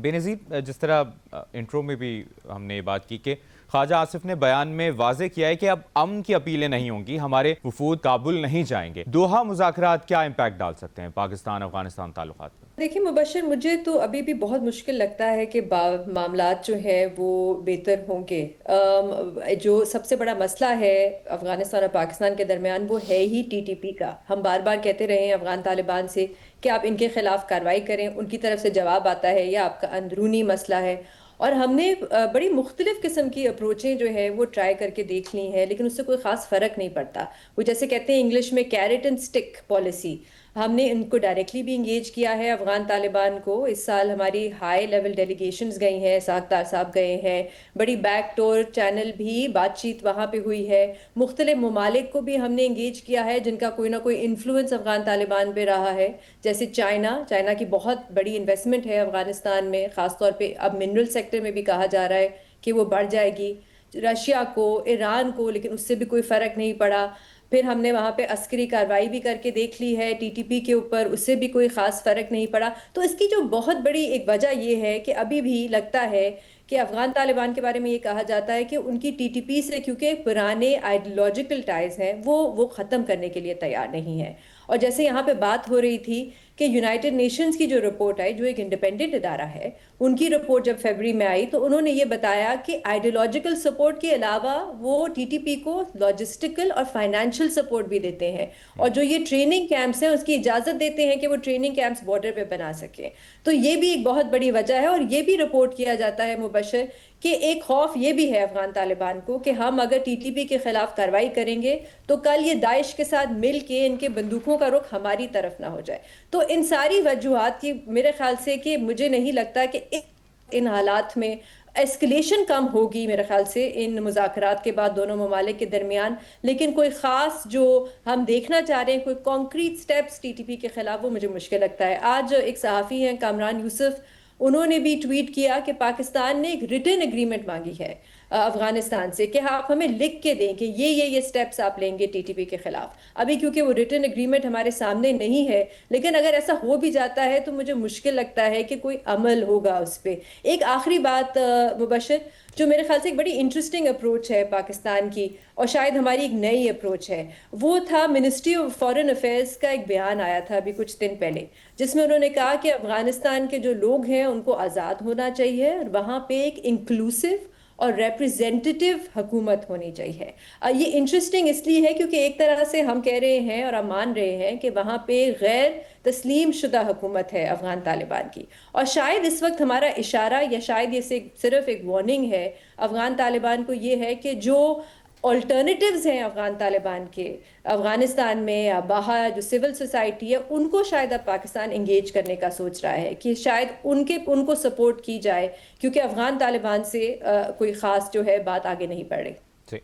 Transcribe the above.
بے نظیر، جس طرح انٹرو میں بھی ہم نے یہ بات کی کہ خواجہ آصف نے بیان میں واضح کیا ہے کہ اب امن کی اپیلیں نہیں ہوں گی، ہمارے وفود کابل نہیں جائیں گے۔ دوحہ مذاکرات کیا امپیکٹ ڈال سکتے ہیں پاکستان افغانستان تعلقات پر؟ دیکھیں مبشر، مجھے تو ابھی بھی بہت مشکل لگتا ہے کہ معاملات جو ہے وہ بہتر ہوں گے۔ جو سب سے بڑا مسئلہ ہے افغانستان اور پاکستان کے درمیان وہ ہے ہی ٹی ٹی پی کا۔ ہم بار بار کہتے رہے ہیں افغان طالبان سے کہ آپ ان کے خلاف کارروائی کریں، ان کی طرف سے جواب آتا ہے یا آپ کا اندرونی مسئلہ ہے، اور ہم نے بڑی مختلف قسم کی اپروچیں جو ہے وہ ٹرائی کر کے دیکھ لی ہیں، لیکن اس سے کوئی خاص فرق نہیں پڑتا۔ وہ جیسے کہتے ہیں انگلش میں کیرٹ اینڈ سٹک پالیسی، ہم نے ان کو ڈائریکٹلی بھی انگیج کیا ہے افغان طالبان کو۔ اس سال ہماری ہائی لیول ڈیلیگیشنز گئی ہیں، ساختار صاحب گئے ہیں، بڑی بیک ڈور چینل بھی بات چیت وہاں پہ ہوئی ہے۔ مختلف ممالک کو بھی ہم نے انگیج کیا ہے جن کا کوئی نہ کوئی انفلوئنس افغان طالبان پہ رہا ہے، جیسے چائنا کی بہت بڑی انویسٹمنٹ ہے افغانستان میں، خاص طور پہ اب منرل سیکٹر میں بھی کہا جا رہا ہے کہ وہ بڑھ جائے گی، رشیا کو، ایران کو، لیکن اس سے بھی کوئی فرق نہیں پڑا۔ پھر ہم نے وہاں پہ عسکری کارروائی بھی کر کے دیکھ لی ہے ٹی ٹی پی کے اوپر، اس سے بھی کوئی خاص فرق نہیں پڑا۔ تو اس کی جو بہت بڑی ایک وجہ یہ ہے کہ ابھی بھی لگتا ہے کہ افغان طالبان کے بارے میں یہ کہا جاتا ہے کہ ان کی ٹی ٹی پی سے کیونکہ پرانے آئیڈیولوجیکل ٹائز ہیں وہ ختم کرنے کے لیے تیار نہیں ہے۔ اور جیسے یہاں پہ بات ہو رہی تھی کہ یونائٹڈ نیشنز کی جو رپورٹ آئی، جو ایک انڈیپینڈنٹ ادارہ ہے، ان کی رپورٹ جب فیبری میں آئی تو انہوں نے یہ بتایا کہ آئیڈیولوجیکل سپورٹ کے علاوہ وہ ٹی ٹی پی کو لاجسٹیکل اور فائنینشیل سپورٹ بھی دیتے ہیں، اور جو یہ ٹریننگ کیمپس ہیں اس کی اجازت دیتے ہیں کہ وہ ٹریننگ کیمپس بارڈر پہ بنا سکیں۔ تو یہ بھی ایک بہت بڑی وجہ ہے، اور یہ بھی رپورٹ کیا جاتا ہے مبشر کہ ایک خوف یہ بھی ہے افغان طالبان کو کہ ہم اگر ٹی ٹی پی کے خلاف کارروائی کریں گے تو کل یہ داعش کے ساتھ مل کے ان کے بندوقوں کا رخ ہماری طرف نہ ہو جائے۔ تو ان ساری وجوہات کی میرے خیال سے کہ مجھے نہیں لگتا کہ ان حالات میں ایسکلیشن کم ہوگی میرے خیال سے ان مذاکرات کے بعد دونوں ممالک کے درمیان، لیکن کوئی خاص جو ہم دیکھنا چاہ رہے ہیں کوئی concrete steps T T P کے خلاف، وہ مجھے مشکل لگتا ہے۔ آج ایک صحافی ہیں کامران یوسف، انہوں نے بھی ٹویٹ کیا کہ پاکستان نے ایک ریٹن اگریمنٹ مانگی ہے افغانستان سے کہ آپ ہمیں لکھ کے دیں کہ یہ سٹیپس آپ لیں گے ٹی ٹی پی کے خلاف۔ ابھی کیونکہ وہ ریٹن اگریمنٹ ہمارے سامنے نہیں ہے، لیکن اگر ایسا ہو بھی جاتا ہے تو مجھے مشکل لگتا ہے کہ کوئی عمل ہوگا اس پہ۔ ایک آخری بات مبشر، جو میرے خیال سے ایک بڑی انٹرسٹنگ اپروچ ہے پاکستان کی، اور شاید ہماری ایک نئی اپروچ ہے، وہ تھا منسٹری آف فارن افیئرز کا ایک بیان آیا تھا ابھی کچھ دن پہلے، جس میں انہوں نے کہا کہ افغانستان کے جو لوگ ہیں ان کو آزاد ہونا چاہیے، اور وہاں پہ ایک انکلوسیو اور ریپریزنٹیٹیو حکومت ہونی چاہیے۔ یہ انٹرسٹنگ اس لیے ہے کیونکہ ایک طرح سے ہم کہہ رہے ہیں اور ہم مان رہے ہیں کہ وہاں پہ غیر تسلیم شدہ حکومت ہے افغان طالبان کی، اور شاید اس وقت ہمارا اشارہ یا شاید یہ صرف ایک وارننگ ہے افغان طالبان کو، یہ ہے کہ جو آلٹرنیٹیوز ہیں افغان طالبان کے افغانستان میں یا باہر، جو سول سوسائٹی ہے، ان کو شاید اب پاکستان انگیج کرنے کا سوچ رہا ہے کہ شاید ان کو سپورٹ کی جائے، کیونکہ افغان طالبان سے کوئی خاص جو ہے بات آگے نہیں بڑھ رہی۔